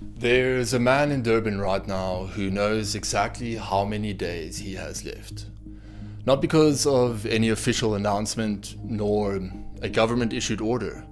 There's a man in Durban right now who knows exactly how many days he has left. Not because of any official announcement nor a government issued order.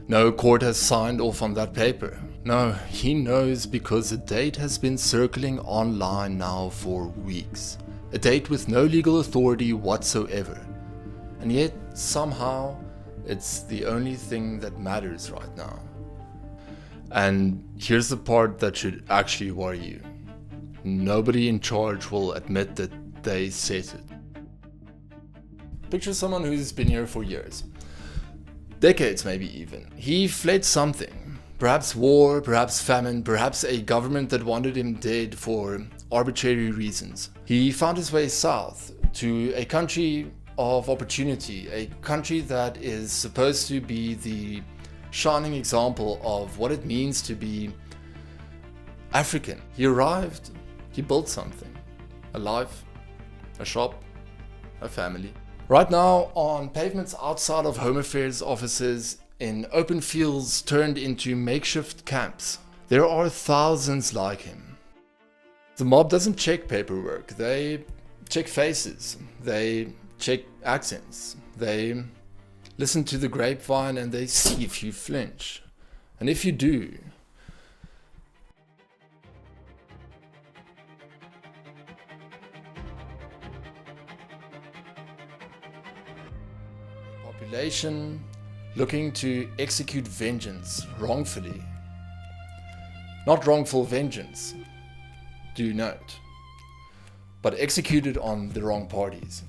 No court has signed off on that paper. No, he knows because a date has been circling online now for weeks. A date with no legal authority whatsoever. And yet, somehow, it's the only thing that matters right now. And here's the part that should actually worry you. Nobody in charge will admit that they set it. Picture someone who's been here for years. Decades maybe even. He fled something. Perhaps war, perhaps famine, perhaps a government that wanted him dead for arbitrary reasons. He found his way south to a country of opportunity, a country that is supposed to be the shining example of what it means to be African. He arrived, he built something. A life, a shop, a family. Right now, on pavements outside of Home Affairs offices, in open fields turned into makeshift camps, there are thousands like him. The mob doesn't check paperwork, they check faces, they check accents, they listen to the grapevine and they see if you flinch. And if you do, population looking to execute vengeance wrongfully. Not wrongful vengeance, do note, but executed on the wrong parties.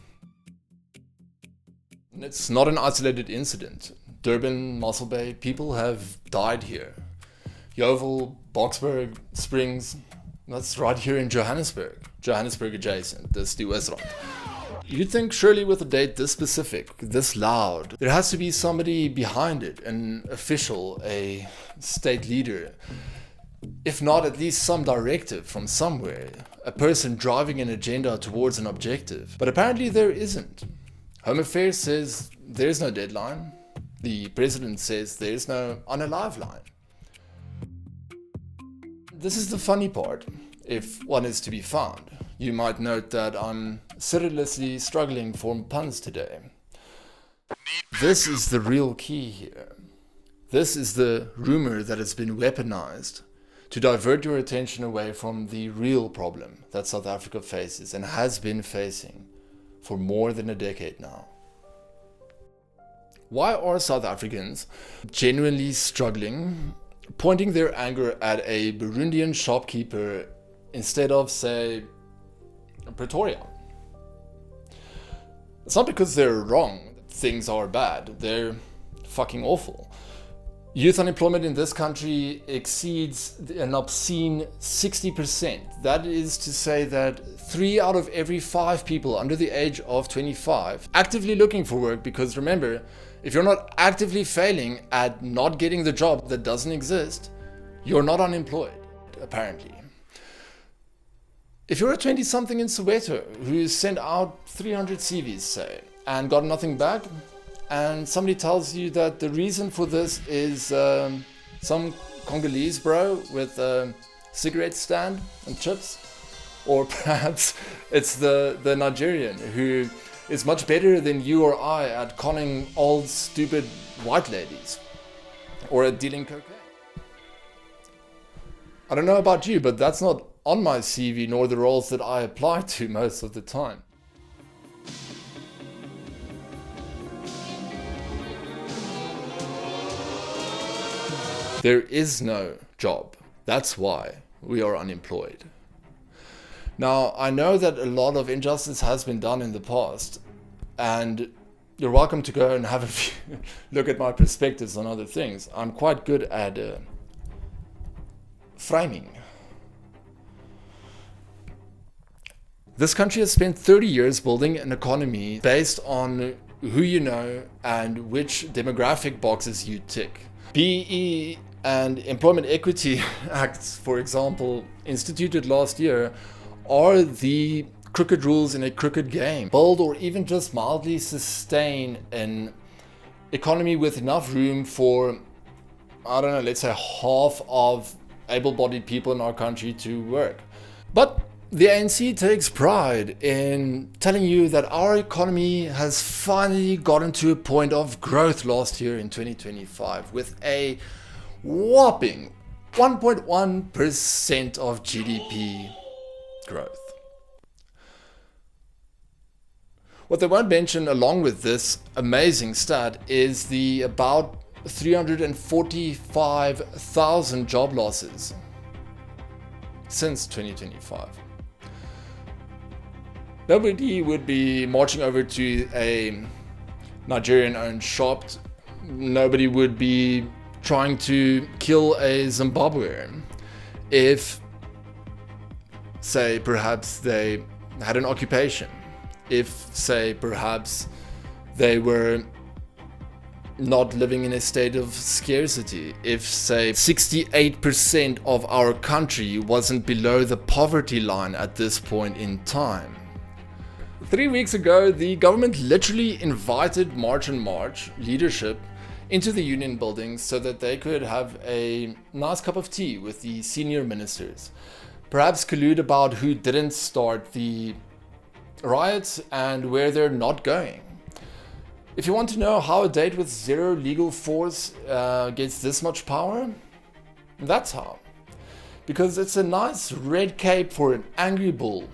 It's not an isolated incident. Durban, Mossel Bay, people have died here. Yeovil, Boksburg, Springs, that's right here in Johannesburg. Johannesburg adjacent, dis die Oosrand. You'd think surely with a date this specific, this loud, there has to be somebody behind it, an official, a state leader. If not, at least some directive from somewhere, a person driving an agenda towards an objective. But apparently there isn't. Home Affairs says there's no deadline. The president says there's no unalive line. This is the funny part, if one is to be found. You might note that I'm seriously struggling for puns today. This is the real key here. This is the rumor that has been weaponized to divert your attention away from the real problem that South Africa faces and has been facing for more than a decade now. Why are South Africans genuinely struggling, pointing their anger at a Burundian shopkeeper instead of, say, Pretoria? It's not because they're wrong, things are bad, they're fucking awful. Youth unemployment in this country exceeds an obscene 60%. That is to say that 3 out of every 5 people under the age of 25 actively looking for work, because remember, if you're not actively failing at not getting the job that doesn't exist, you're not unemployed, apparently. If you're a 20-something in Soweto who sent out 300 CVs, say, and got nothing back, and somebody tells you that the reason for this is some Congolese bro with a cigarette stand and chips, or perhaps it's the Nigerian who is much better than you or I at conning old stupid white ladies, or at dealing cocaine. I don't know about you, but that's not on my CV nor the roles that I apply to most of the time. There is no job. That's why we are unemployed. Now, I know that a lot of injustice has been done in the past, and you're welcome to go and have a look at my perspectives on other things. I'm quite good at framing. This country has spent 30 years building an economy based on who you know and which demographic boxes you tick. BE and Employment Equity Acts, for example, instituted last year, are the crooked rules in a crooked game. Build or even just mildly sustain an economy with enough room for, I don't know, let's say half of able-bodied people in our country to work. But the ANC takes pride in telling you that our economy has finally gotten to a point of growth last year in 2025 with a whopping 1.1% of GDP growth. What they won't mention along with this amazing stat is the about 345,000 job losses since 2025. Nobody would be marching over to a Nigerian-owned shop. Nobody would be trying to kill a Zimbabwean if, say, perhaps they had an occupation. If, say, perhaps they were not living in a state of scarcity. If, say, 68% of our country wasn't below the poverty line at this point in time. 3 weeks ago, the government literally invited March and March leadership into the union buildings so that they could have a nice cup of tea with the senior ministers. Perhaps collude about who didn't start the riots and where they're not going. If you want to know how a date with zero legal force gets this much power, that's how. Because it's a nice red cape for an angry bull.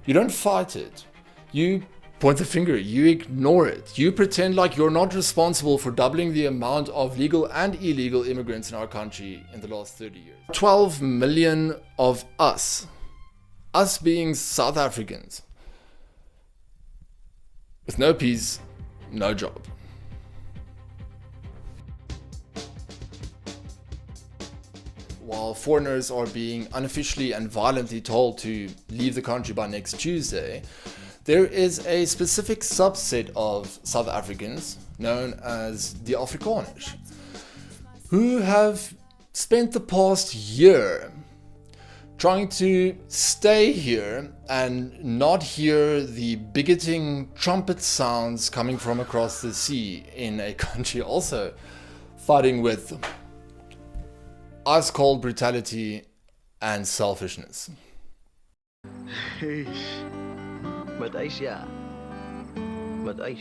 You don't fight it. You point the finger, you ignore it. You pretend like you're not responsible for doubling the amount of legal and illegal immigrants in our country in the last 30 years. 12 million of us being South Africans, with no peace, no job. While foreigners are being unofficially and violently told to leave the country by next Tuesday, there is a specific subset of South Africans, known as the Afrikaners, who have spent the past year trying to stay here and not hear the bigoting trumpet sounds coming from across the sea in a country also fighting with ice-cold brutality and selfishness. Met ijs, ja. Met ijs.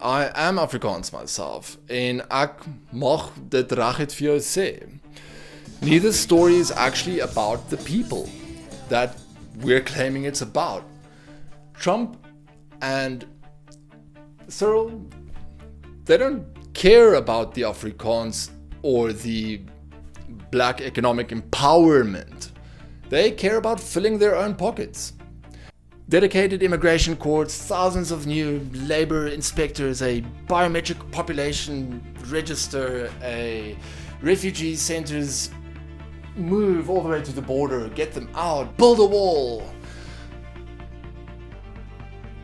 I am Afrikaans myself en ek mag dit reguit vir jou sê. Neither story is actually about the people that we're claiming it's about. Trump and Cyril, they don't care about the Afrikaans or the black economic empowerment. They care about filling their own pockets. Dedicated immigration courts, thousands of new labor inspectors, a biometric population register, a refugee centers, move all the way to the border, get them out, build a wall.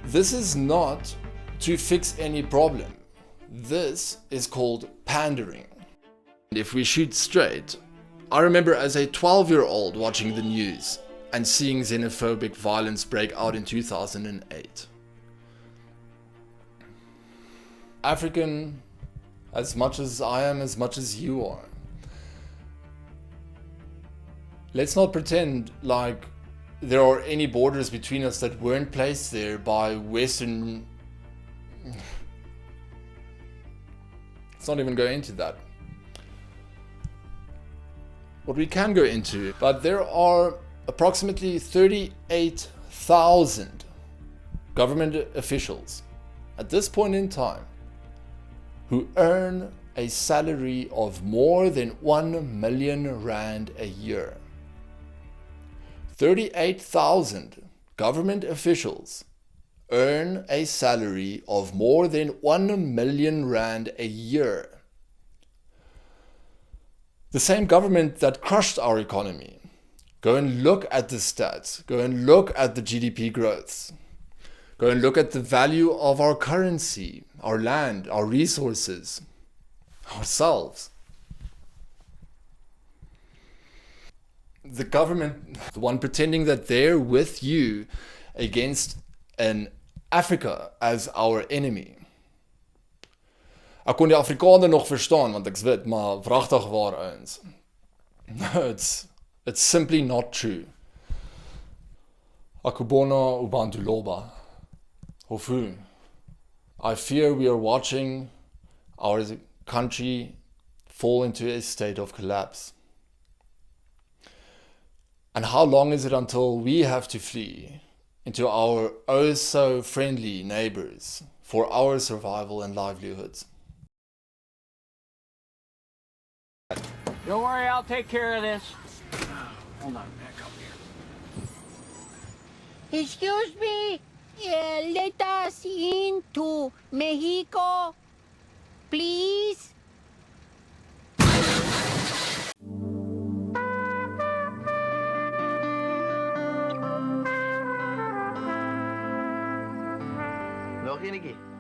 This is not to fix any problem. This is called pandering. If we shoot straight, I remember as a 12-year-old watching the news and seeing xenophobic violence break out in 2008. African, as much as I am, as much as you are. Let's not pretend like there are any borders between us that weren't placed there by Western... Let's not even go into that. What we can go into, but there are approximately 38,000 government officials at this point in time who earn a salary of more than 1 million rand a year. 38,000 government officials earn a salary of more than 1 million rand a year. The same government that crushed our economy. Go and look at the stats. Go and look at the GDP growths. Go and look at the value of our currency, our land, our resources, ourselves. The government, the one pretending that they're with you against an Africa as our enemy. Ek kon die Afrikaner nog verstaan, want ek's wit, maar wragtig waar ouens. It's simply not true. Akubona ubantu loba. Hofu. I fear we are watching our country fall into a state of collapse. And how long is it until we have to flee into our oh so friendly neighbors for our survival and livelihoods? Don't worry, I'll take care of this. Hold on, back up here. Excuse me, let us into Mexico, please. Nog een keer.